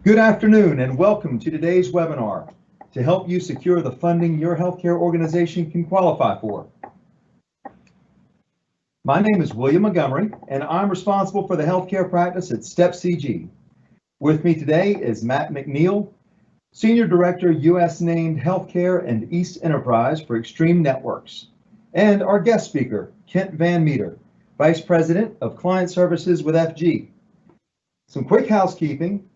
Good afternoon and welcome to today's webinar to help you secure the funding your healthcare organization can qualify for. My name is William Montgomery and I'm responsible for the healthcare practice at STEP CG. With me today is Matt McNeil, Senior Director, U.S. named Healthcare and East Enterprise for Extreme Networks, and our guest speaker, Kent Van Meter, Vice President of Client Services with FG. Some quick housekeeping.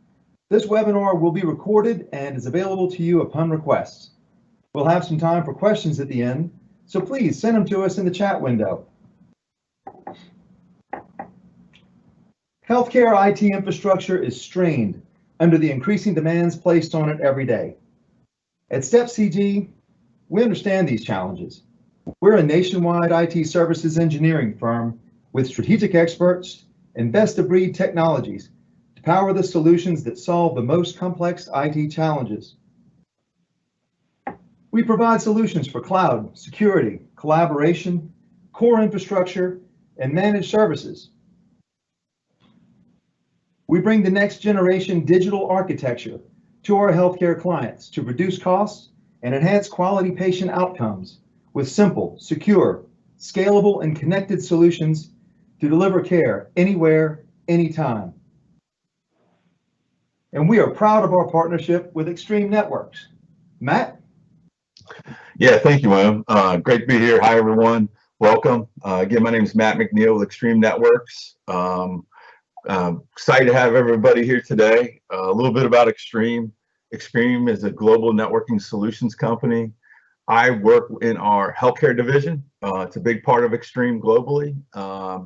This webinar will be recorded and is available to you upon request. We'll have some time for questions at the end, so please send them to us in the chat window. Healthcare IT infrastructure is strained under the increasing demands placed on it every day. At STEP CG, we understand these challenges. We're a nationwide IT services engineering firm with strategic experts and best-of-breed technologies to power the solutions that solve the most complex IT challenges. We provide solutions for cloud, security, collaboration, core infrastructure, and managed services. We bring the next generation digital architecture to our healthcare clients to reduce costs and enhance quality patient outcomes with simple, secure, scalable, and connected solutions to deliver care anywhere, anytime. And we are proud of our partnership with Extreme Networks. Matt? Yeah, thank you, William. Great to be here. Hi, everyone. Welcome. Again, my name is Matt McNeil with Extreme Networks. Excited to have everybody here today. A little bit about Extreme. Extreme is a global networking solutions company. I work in our healthcare division. It's a big part of Extreme globally,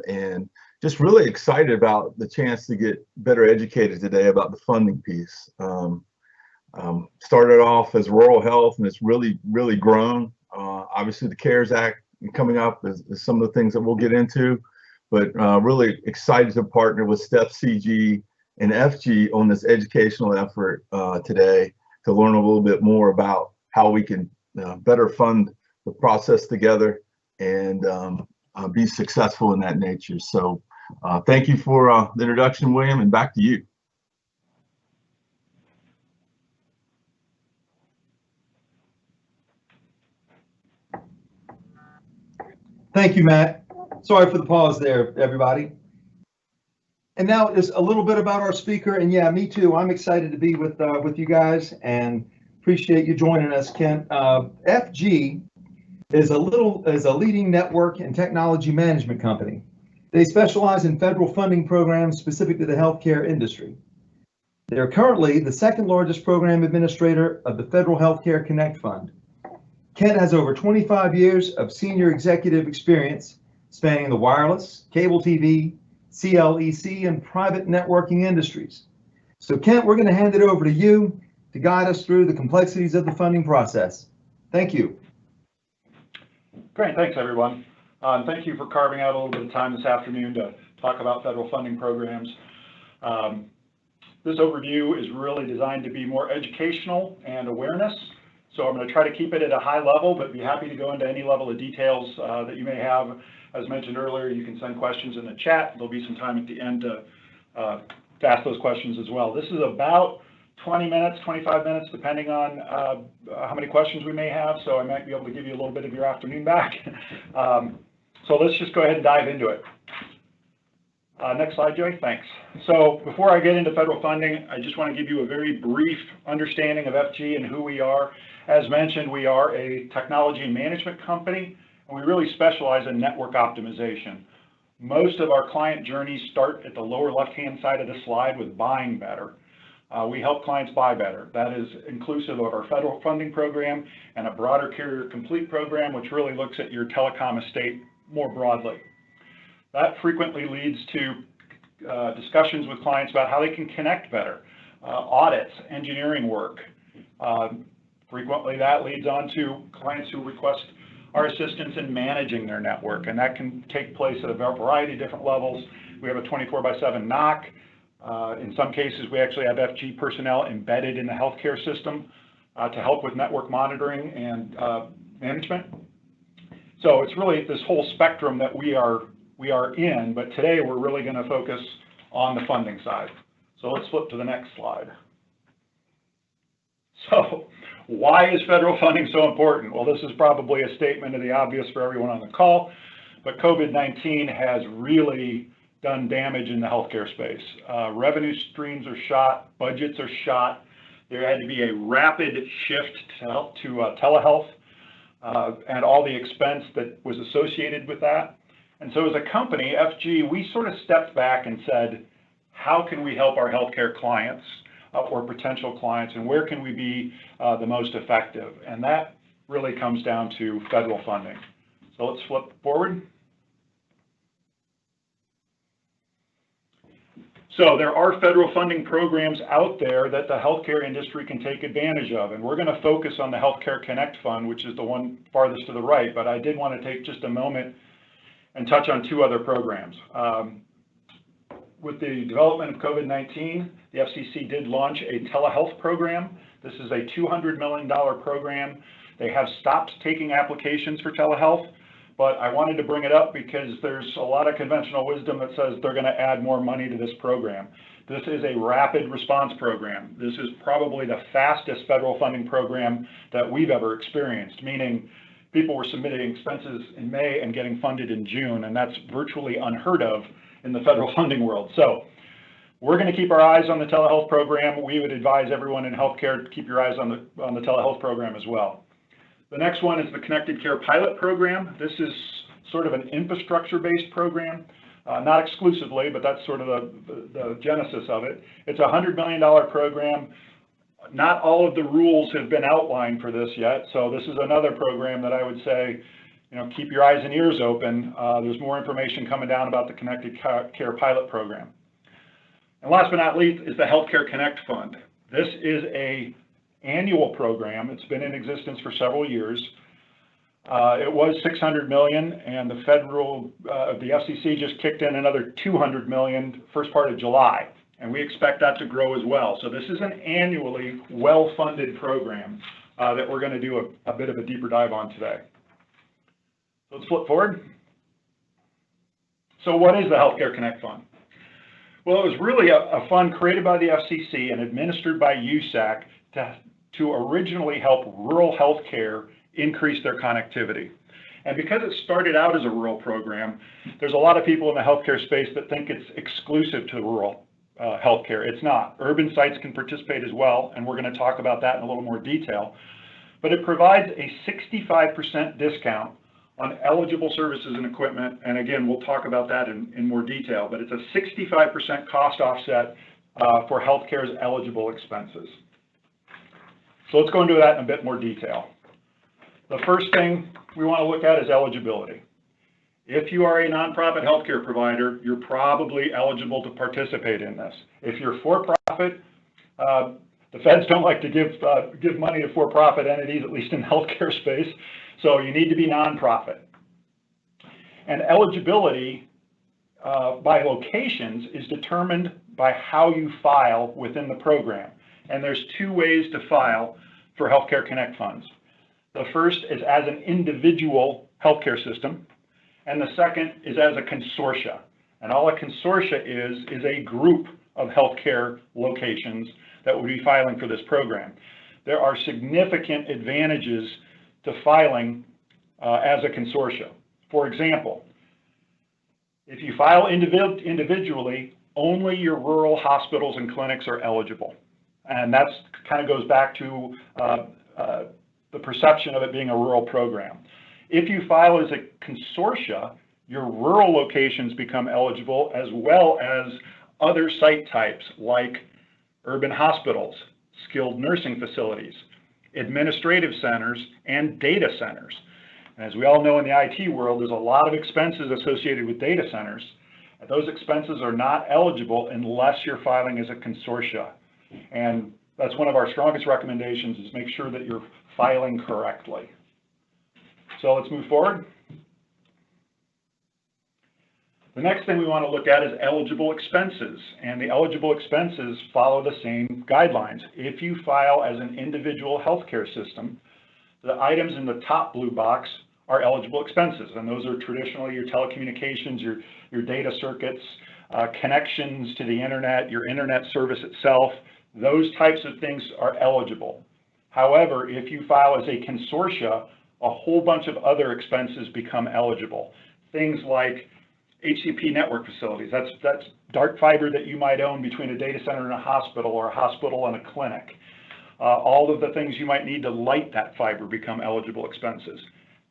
and just really excited about the chance to get better educated today about the funding piece. Started off as rural health, and it's really grown. Obviously, the CARES Act coming up is some of the things that we'll get into, but really excited to partner with STEP CG and FG on this educational effort today to learn a little bit more about how we can better fund the process together and be successful in that nature. So thank you for the introduction, William, and back to you. Thank you, Matt. Sorry for the pause there, everybody. And now just a little bit about our speaker. And yeah, me too. I'm excited to be with you guys and appreciate you joining us, Kent. FG is a leading network and technology management company. They specialize in federal funding programs specific to the healthcare industry. They're currently the second largest program administrator of the Federal Healthcare Connect Fund. Kent has over 25 years of senior executive experience spanning the wireless, cable TV, CLEC, and private networking industries. So Kent, we're going to hand it over to you to guide us through the complexities of the funding process. Thank you. Great, thanks everyone. Thank you for carving out a little bit of time this afternoon to talk about federal funding programs. This overview is really designed to be more educational and awareness. So I'm going to try to keep it at a high level, but be happy to go into any level of details that you may have. As mentioned earlier, you can send questions in the chat. There'll be some time at the end to ask those questions as well. This is about 20 minutes, 25 minutes, depending on how many questions we may have. So I might be able to give you a little bit of your afternoon back. So let's just go ahead and dive into it. Next slide, Joey. Thanks. So before I get into federal funding, I just want to give you a very brief understanding of FG and who we are. As mentioned, we are a technology and management company, and we really specialize in network optimization. Most of our client journeys start at the lower left-hand side of the slide with buying better. We help clients buy better. That is inclusive of our federal funding program and a broader carrier complete program, which really looks at your telecom estate more broadly. That frequently leads to discussions with clients about how they can connect better, audits, engineering work. Frequently that leads on to clients who request our assistance in managing their network, and that can take place at a variety of different levels. We have a 24/7 NOC. In some cases, we actually have FG personnel embedded in the healthcare system to help with network monitoring and management. So it's really this whole spectrum that we are in, but today we're really going to focus on the funding side. So let's flip to the next slide. So why is federal funding so important? Well, this is probably a statement of the obvious for everyone on the call, but COVID-19 has really done damage in the healthcare space. Revenue streams are shot, budgets are shot. There had to be a rapid shift to telehealth and all the expense that was associated with that. And so as a company, FG, we sort of stepped back and said, how can we help our healthcare clients or potential clients, and where can we be the most effective? And that really comes down to federal funding. So let's flip forward. So there are federal funding programs out there that the healthcare industry can take advantage of, and we're going to focus on the Healthcare Connect Fund, which is the one farthest to the right, but I did want to take just a moment and touch on two other programs. With the development of COVID-19, the FCC did launch a telehealth program. This is a $200 million program. They have stopped taking applications for telehealth, but I wanted to bring it up because there's a lot of conventional wisdom that says they're going to add more money to this program. This is a rapid response program. This is probably the fastest federal funding program that we've ever experienced, meaning people were submitting expenses in May and getting funded in June, and that's virtually unheard of in the federal funding world. So we're going to keep our eyes on the telehealth program. We would advise everyone in healthcare to keep your eyes on the telehealth program as well. The next one is the Connected Care Pilot Program. This is sort of an infrastructure-based program, not exclusively, but that's sort of the genesis of it. It's a $100 million program. Not all of the rules have been outlined for this yet, so this is another program that I would say, keep your eyes and ears open. There's more information coming down about the Connected Care Pilot Program. And last but not least is the Healthcare Connect Fund. This is an annual program. It's been in existence for several years. It was $600 million, and the FCC just kicked in another $200 million first part of July, and we expect that to grow as well. So this is an annually well-funded program that we're going to do a bit of a deeper dive on today. Let's flip forward. So what is the Healthcare Connect Fund? Well, it was really a fund created by the FCC and administered by USAC to originally help rural healthcare increase their connectivity. And because it started out as a rural program, there's a lot of people in the healthcare space that think it's exclusive to rural healthcare. It's not. Urban sites can participate as well, and we're going to talk about that in a little more detail. But it provides a 65% discount on eligible services and equipment, and again, we'll talk about that in more detail, but it's a 65% cost offset for healthcare's eligible expenses. So let's go into that in a bit more detail. The first thing we want to look at is eligibility. If you are a nonprofit healthcare provider, you're probably eligible to participate in this. If you're for-profit, the feds don't like to give money to for-profit entities, at least in the healthcare space, so you need to be nonprofit. And eligibility by locations is determined by how you file within the program. And there's two ways to file for Healthcare Connect funds. The first is as an individual healthcare system, and the second is as a consortia. And all a consortia is a group of healthcare locations that will be filing for this program. There are significant advantages to filing as a consortia. For example, if you file individually, only your rural hospitals and clinics are eligible. And that kind of goes back to the perception of it being a rural program. If you file as a consortia, your rural locations become eligible, as well as other site types like urban hospitals, skilled nursing facilities, administrative centers, and data centers. And as we all know in the IT world, there's a lot of expenses associated with data centers. Those expenses are not eligible unless you're filing as a consortia. And that's one of our strongest recommendations, is make sure that you're filing correctly. So let's move forward. The next thing we want to look at is eligible expenses, and the eligible expenses follow the same guidelines. If you file as an individual healthcare system, the items in the top blue box are eligible expenses, and those are traditionally your telecommunications, your data circuits, connections to the internet, your internet service itself. Those types of things are eligible. However, if you file as a consortia, a whole bunch of other expenses become eligible. Things like HCP network facilities, that's dark fiber that you might own between a data center and a hospital, or a hospital and a clinic. All of the things you might need to light that fiber become eligible expenses.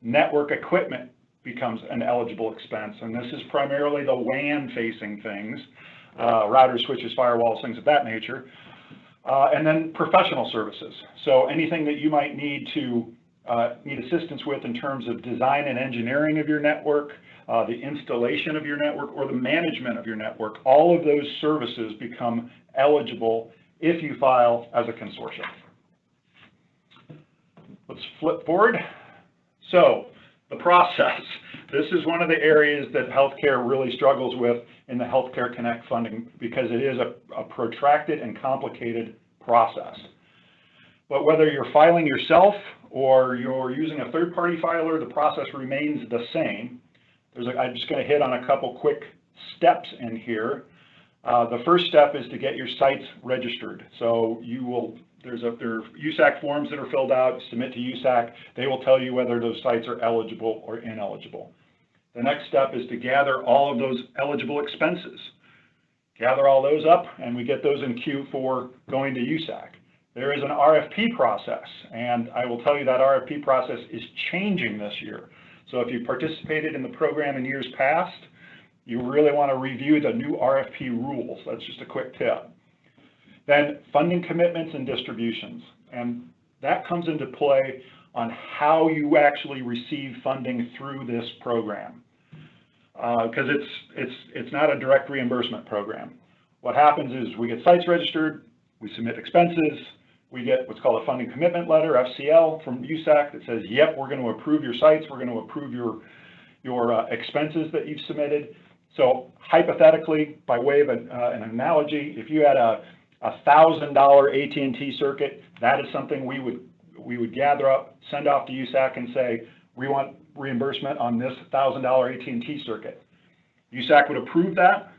Network equipment becomes an eligible expense, and this is primarily the WAN-facing things, routers, switches, firewalls, things of that nature. And then professional services. So anything that you might need assistance with in terms of design and engineering of your network, the installation of your network, or the management of your network, all of those services become eligible if you file as a consortium. Let's flip forward. So the process. This is one of the areas that healthcare really struggles with in the Healthcare Connect funding, because it is a protracted and complicated process. But whether you're filing yourself or you're using a third-party filer, the process remains the same. I'm just going to hit on a couple quick steps in here. The first step is to get your sites registered. So there are USAC forms that are filled out, submit to USAC. They will tell you whether those sites are eligible or ineligible. The next step is to gather all of those eligible expenses. Gather all those up, and we get those in queue for going to USAC. There is an RFP process, and I will tell you that RFP process is changing this year. So if you participated in the program in years past, you really want to review the new RFP rules. That's just a quick tip. Then funding commitments and distributions, and that comes into play on how you actually receive funding through this program, because it's not a direct reimbursement program. What happens is we get sites registered, we submit expenses, we get what's called a funding commitment letter, FCL, from USAC that says, yep, we're going to approve your sites, we're going to approve your expenses that you've submitted. So hypothetically, by way of an analogy, if you had a $1,000 AT&T circuit, that is something we would gather up, send off to USAC and say, we want reimbursement on this $1,000 AT&T circuit. USAC would approve that,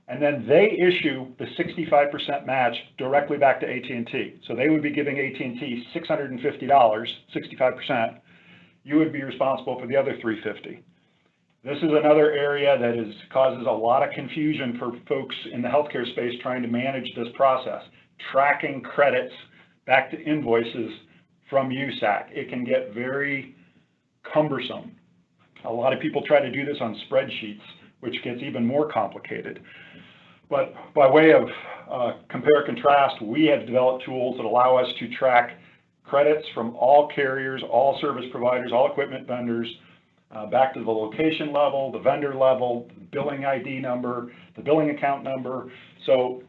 and then they issue the 65% match directly back to AT&T. So they would be giving AT&T $650, 65%. You would be responsible for the other $350. This is another area that causes a lot of confusion for folks in the healthcare space trying to manage this process. Tracking credits back to invoices from USAC. It can get very cumbersome. A lot of people try to do this on spreadsheets, which gets even more complicated. But by way of compare and contrast, we have developed tools that allow us to track credits from all carriers, all service providers, all equipment vendors, back to the location level, the vendor level, the billing ID number, the billing account number. So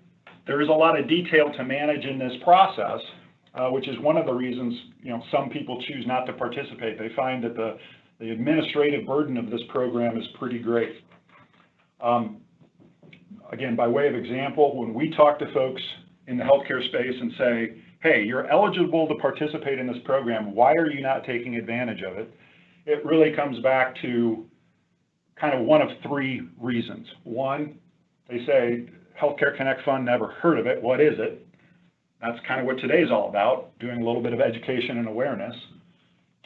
there is a lot of detail to manage in this process, which is one of the reasons some people choose not to participate. They find that the administrative burden of this program is pretty great. Again, by way of example, when we talk to folks in the healthcare space and say, hey, you're eligible to participate in this program, why are you not taking advantage of it? It really comes back to kind of one of three reasons. One, they say, Healthcare Connect Fund, never heard of it. What is it? That's kind of what today's all about, doing a little bit of education and awareness.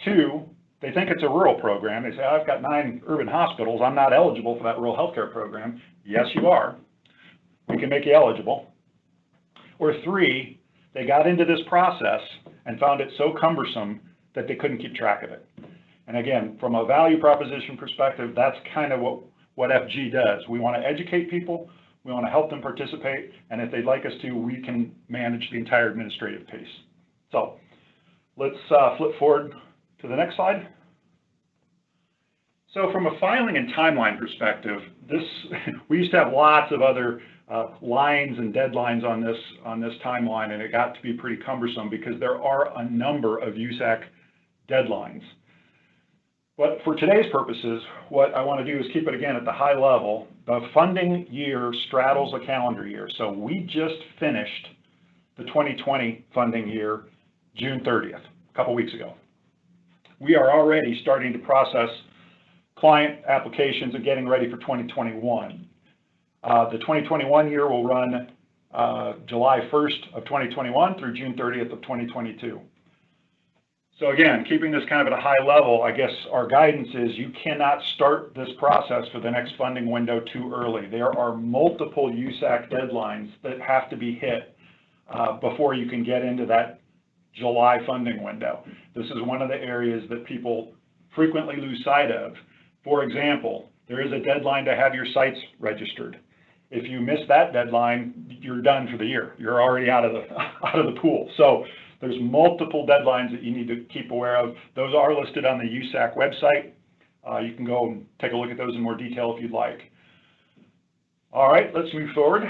Two, they think it's a rural program. They say, I've got 9 urban hospitals. I'm not eligible for that rural healthcare program. Yes, you are. We can make you eligible. Or three, they got into this process and found it so cumbersome that they couldn't keep track of it. And again, from a value proposition perspective, that's kind of what FG does. We want to educate people, we want to help them participate, and if they'd like us to, we can manage the entire administrative piece. So let's flip forward to the next slide. So from a filing and timeline perspective, we used to have lots of other lines and deadlines on this timeline, and it got to be pretty cumbersome because there are a number of USAC deadlines. But for today's purposes, what I want to do is keep it again at the high level. The funding year straddles a calendar year. So we just finished the 2020 funding year, June 30th, a couple weeks ago. We are already starting to process client applications and getting ready for 2021. The 2021 year will run July 1st of 2021 through June 30th of 2022. So again, keeping this kind of at a high level, I guess our guidance is you cannot start this process for the next funding window too early. There are multiple USAC deadlines that have to be hit before you can get into that July funding window. This is one of the areas that people frequently lose sight of. For example, there is a deadline to have your sites registered. If you miss that deadline, you're done for the year. You're already out of the pool. So there's multiple deadlines that you need to keep aware of. Those are listed on the USAC website. You can go and take a look at those in more detail if you'd like. All right, let's move forward.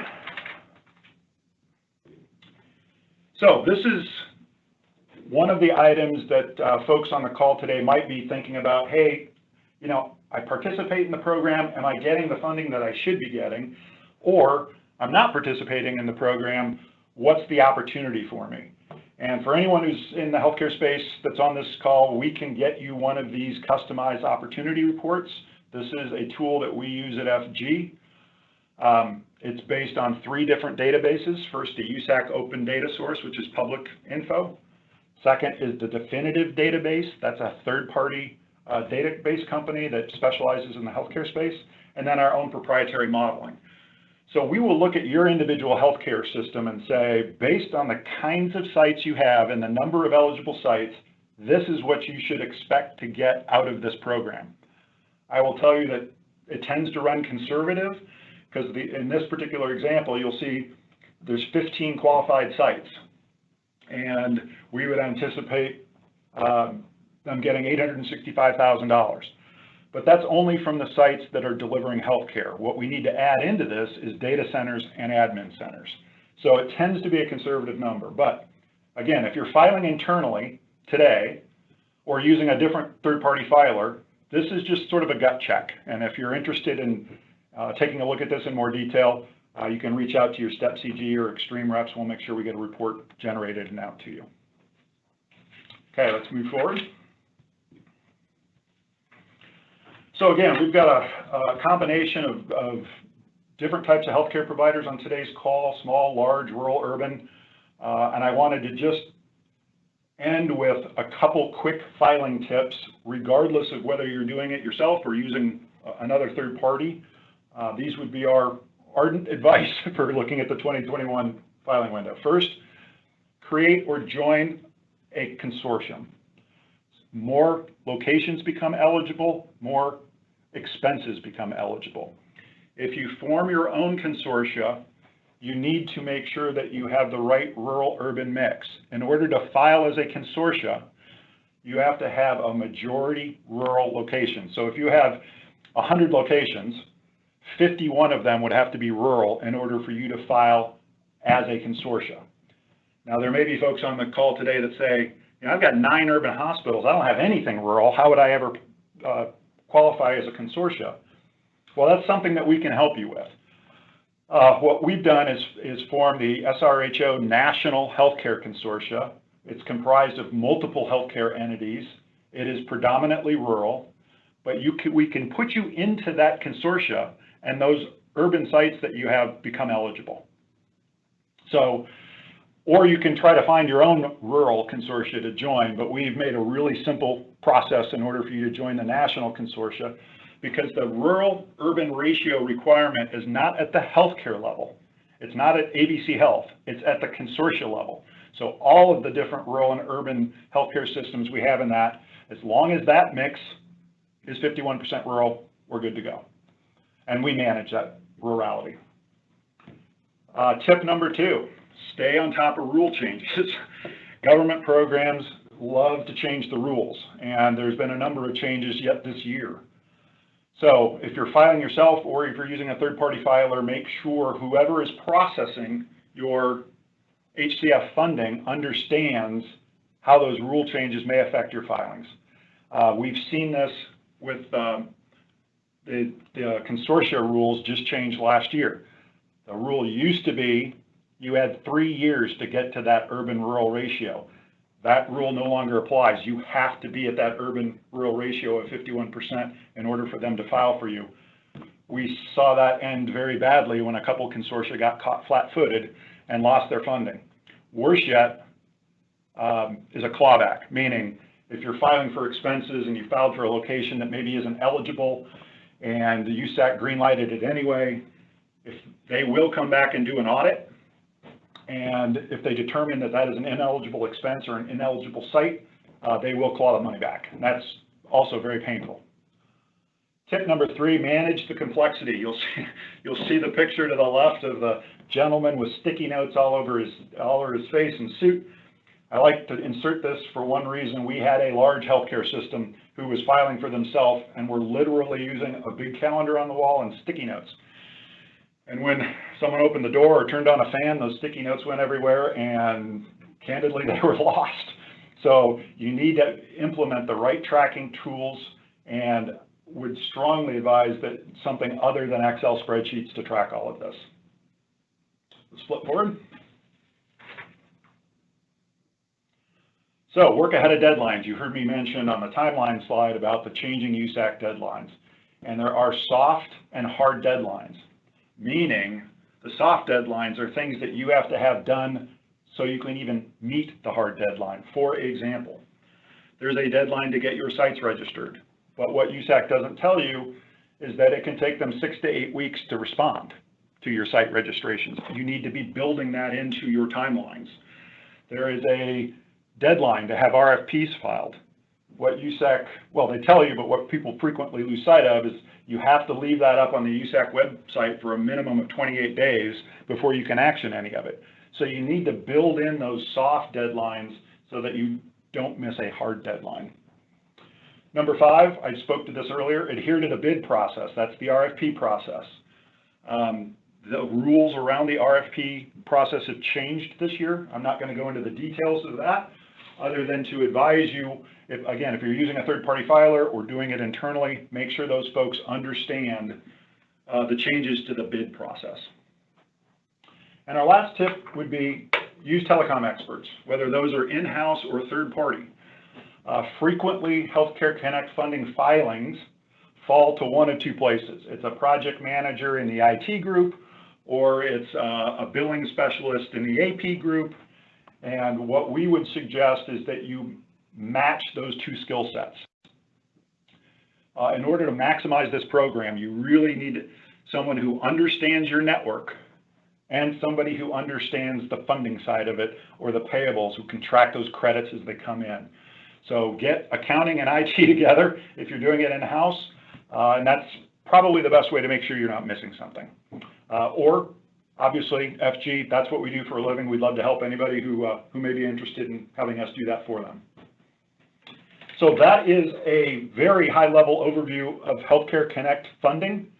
So this is one of the items that folks on the call today might be thinking about. Hey, you know, I participate in the program. Am I getting the funding that I should be getting? Or I'm not participating in the program. What's the opportunity for me? And for anyone who's in the healthcare space that's on this call, we can get you one of these customized opportunity reports. This is a tool that we use at FG. It's based on 3 different databases. First, a USAC open data source, which is public info. Second is the Definitive database. That's a third-party database company that specializes in the healthcare space. And then our own proprietary modeling. So we will look at your individual healthcare system and say, based on the kinds of sites you have and the number of eligible sites, this is what you should expect to get out of this program. I will tell you that it tends to run conservative because in this particular example, you'll see there's 15 qualified sites. And we would anticipate them getting $865,000. But that's only from the sites that are delivering healthcare. What we need to add into this is data centers and admin centers. So it tends to be a conservative number. But again, if you're filing internally today or using a different third-party filer, this is just sort of a gut check. And if you're interested in taking a look at this in more detail, you can reach out to your STEP CG or Extreme reps. We'll make sure we get a report generated and out to you. Okay, let's move forward. So again, we've got a combination of different types of healthcare providers on today's call, small, large, rural, urban, and I wanted to just end with a couple quick filing tips, regardless of whether you're doing it yourself or using another third party. These would be our ardent advice for looking at the 2021 filing window. First, create or join a consortium. More locations become eligible, more expenses become eligible. If you form your own consortia, you need to make sure that you have the right rural-urban mix. In order to file as a consortia, you have to have a majority rural location. So if you have 100 locations, 51 of them would have to be rural in order for you to file as a consortia. Now, there may be folks on the call today that say, you know, I've got 9 urban hospitals. I don't have anything rural. How would I ever qualify as a consortia? Well, that's something that we can help you with. What we've done is form the SRHO National Healthcare Consortia. It's comprised of multiple healthcare entities. It is predominantly rural, but we can put you into that consortia, and those urban sites that you have become eligible. So, or you can try to find your own rural consortia to join, but we've made a really simple process in order for you to join the national consortia, because the rural-urban ratio requirement is not at the healthcare level. It's not at ABC Health. It's at the consortia level. So all of the different rural and urban healthcare systems we have in that, as long as that mix is 51% rural, we're good to go. And we manage that rurality. Tip number 2, stay on top of rule changes. Government programs love to change the rules, and there's been a number of changes yet this year. So if you're filing yourself or if you're using a third-party filer, make sure whoever is processing your HCF funding understands how those rule changes may affect your filings. We've seen this with the consortia rules just changed last year. The rule used to be you had 3 years to get to that urban-rural ratio. That rule no longer applies. You have to be at that urban-rural ratio of 51% in order for them to file for you. We saw that end very badly when a couple consortia got caught flat-footed and lost their funding. Worse yet is a clawback, meaning if you're filing for expenses and you filed for a location that maybe isn't eligible and the USAC green-lighted it anyway, if they will come back and do an audit, and if they determine that that is an ineligible expense or an ineligible site, they will claw the money back. And that's also very painful. Tip number 3, manage the complexity. You'll see the picture to the left of the gentleman with sticky notes all over his face and suit. I like to insert this for one reason. We had a large healthcare system who was filing for themselves and were literally using a big calendar on the wall and sticky notes. And when someone opened the door or turned on a fan, those sticky notes went everywhere, and candidly, they were lost. So you need to implement the right tracking tools, and would strongly advise that something other than Excel spreadsheets to track all of this. Let's flip forward. So work ahead of deadlines. You heard me mention on the timeline slide about the changing USAC deadlines. And there are soft and hard deadlines, meaning the soft deadlines are things that you have to have done so you can even meet the hard deadline. For example, there's a deadline to get your sites registered. But what USAC doesn't tell you is that it can take them 6 to 8 weeks to respond to your site registrations. You need to be building that into your timelines. There is a deadline to have RFPs filed. What USAC, well, they tell you, but what people frequently lose sight of is you have to leave that up on the USAC website for a minimum of 28 days before you can action any of it. So you need to build in those soft deadlines so that you don't miss a hard deadline. Number 5, I spoke to this earlier, adhere to the bid process. That's the RFP process. The rules around the RFP process have changed this year. I'm not going to go into the details of that, other than to advise you, if you're using a third-party filer or doing it internally, make sure those folks understand the changes to the bid process. And our last tip would be use telecom experts, whether those are in-house or third-party. Frequently, Healthcare Connect funding filings fall to one of two places. It's a project manager in the IT group, or it's a billing specialist in the AP group. And what we would suggest is that you match those two skill sets. In order to maximize this program, you really need someone who understands your network and somebody who understands the funding side of it, or the payables, who can track those credits as they come in. So get accounting and IT together if you're doing it in-house, and that's probably the best way to make sure you're not missing something. Or obviously, FG, that's what we do for a living. We'd love to help anybody who may be interested in having us do that for them. So that is a very high-level overview of Healthcare Connect funding.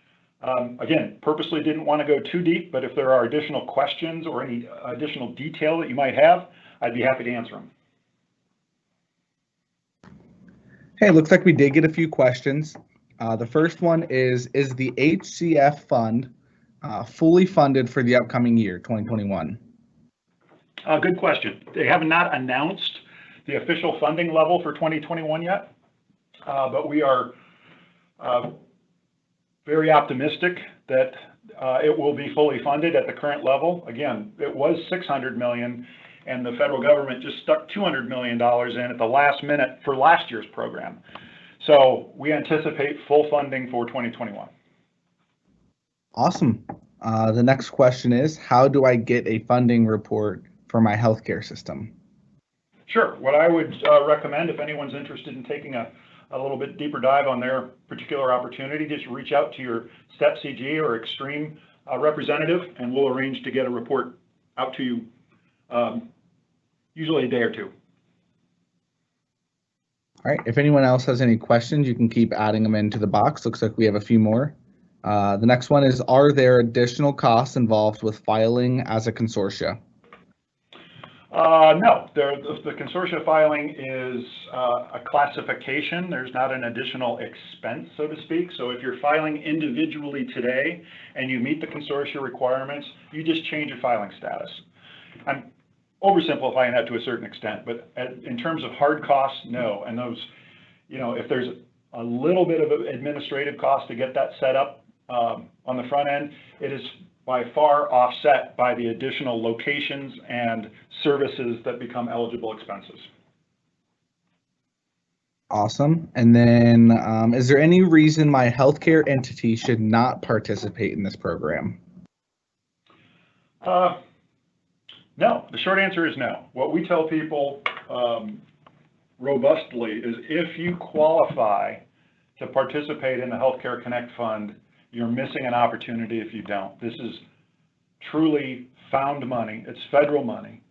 Again, purposely didn't want to go too deep, but if there are additional questions or any additional detail that you might have, I'd be happy to answer them. Hey, looks like we did get a few questions. The first one is the HCF fund fully funded for the upcoming year, 2021? Good question. They have not announced the official funding level for 2021 yet, but we are very optimistic that it will be fully funded at the current level. Again, it was $600 million, and the federal government just stuck $200 million in at the last minute for last year's program. So we anticipate full funding for 2021. Awesome. The next question is, how do I get a funding report for my healthcare system? Sure. What I would recommend, if anyone's interested in taking a little bit deeper dive on their particular opportunity, just reach out to your STEP CG or Extreme representative, and we'll arrange to get a report out to you usually a day or two. All right. If anyone else has any questions, you can keep adding them into the box. Looks like we have a few more. The next one is, are there additional costs involved with filing as a consortia? No, the consortia filing is a classification. There's not an additional expense, so to speak. So if you're filing individually today and you meet the consortia requirements, you just change your filing status. I'm oversimplifying that to a certain extent, but in terms of hard costs, no. And those, if there's a little bit of administrative cost to get that set up on the front end, it is by far offset by the additional locations and services that become eligible expenses. Awesome. And then, is there any reason my healthcare entity should not participate in this program? No, the short answer is no. What we tell people robustly is if you qualify to participate in the Healthcare Connect Fund, you're missing an opportunity if you don't. This is truly found money. It's federal money.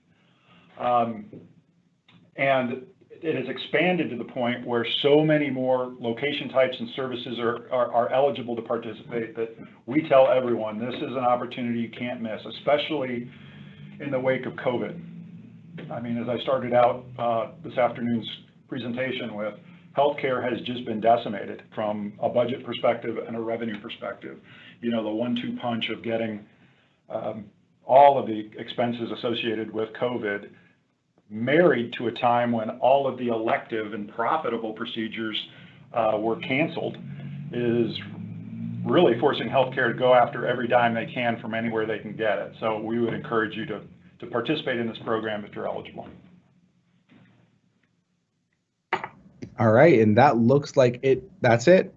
And it has expanded to the point where so many more location types and services are eligible to participate that we tell everyone this is an opportunity you can't miss, especially in the wake of COVID. I mean, as I started out this afternoon's presentation with, healthcare has just been decimated from a budget perspective and a revenue perspective. You know, the 1-2 punch of getting all of the expenses associated with COVID married to a time when all of the elective and profitable procedures were canceled is really forcing healthcare to go after every dime they can from anywhere they can get it. So we would encourage you to participate in this program if you're eligible. All right, and that looks like that's it.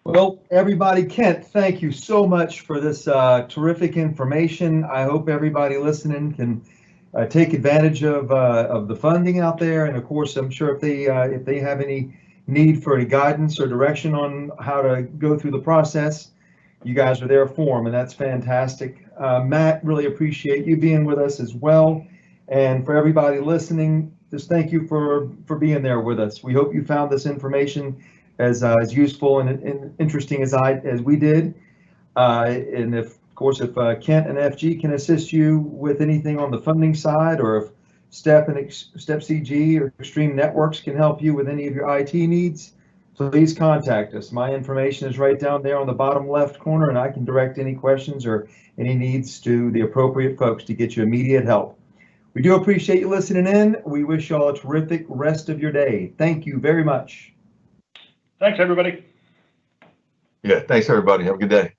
Well, everybody, Kent, thank you so much for this terrific information. I hope everybody listening can take advantage of the funding out there. And of course, I'm sure if they have any need for any guidance or direction on how to go through the process, you guys are there for them, and that's fantastic. Matt, really appreciate you being with us as well. And for everybody listening, just thank you for being there with us. We hope you found this information as useful and interesting as we did. And of course, if Kent and FG can assist you with anything on the funding side, or if STEP CG or Extreme Networks can help you with any of your IT needs, please contact us. My information is right down there on the bottom left corner, and I can direct any questions or any needs to the appropriate folks to get you immediate help. We do appreciate you listening in. We wish you all a terrific rest of your day. Thank you very much. Thanks, everybody. Yeah, thanks, everybody. Have a good day.